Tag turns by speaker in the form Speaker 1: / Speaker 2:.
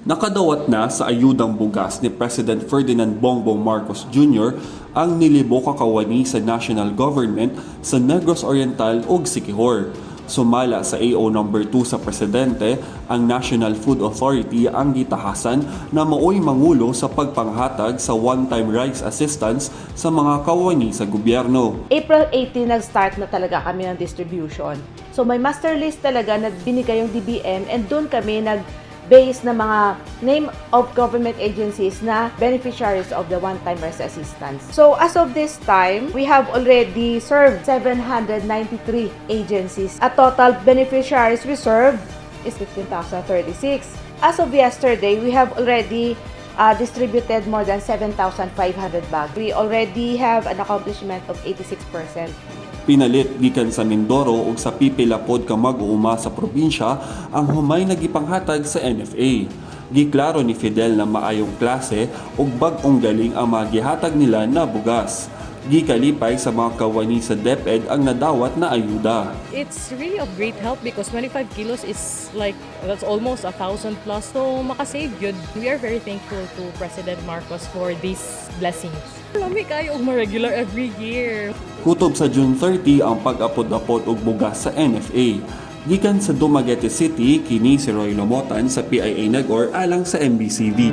Speaker 1: Nakadawat na sa ayudang bugas ni President Ferdinand Bongbong Marcos Jr. ang nilibo kakawani sa national government sa Negros Oriental ug Siquijor. Sumala sa AO number 2 sa presidente, ang National Food Authority ang gitahasan na maoy mangulo sa pagpanghatag sa one-time rice assistance sa mga kawani sa gobyerno.
Speaker 2: April 18 nag-start na talaga kami ng distribution. So may master list talaga na binigay yung DBM and doon kami nag-base na mga name of government agencies na beneficiaries of the one-time rice assistance. So as of this time, we have already served 793 agencies. A total beneficiaries we served is 15,036. As of yesterday, we have already distributed more than 7,500 bags. We already have an accomplishment of 86%.
Speaker 1: Pinalit gikan sa Mindoro ug sa pipilapod ka mag-uuma sa probinsya ang humay nagipanghatag sa NFA. Giklaro ni Fidel na maayong klase ug bag-ong galing ang magihatag nila na bugas. Gikalipay sa mga kawani sa DepEd ang nadawat na ayuda.
Speaker 3: It's really of great help because 25 kilos is that's almost 1,000 plus. So makasave yun. We are very thankful to President Marcos for these blessings. Lami kayo og regular every year.
Speaker 1: Kutob sa June 30 ang pag-apod-apod og bugas sa NFA. Gikan sa Dumaguete City, kini si Roy Lomotan sa PIA Nagor alang sa MBCV.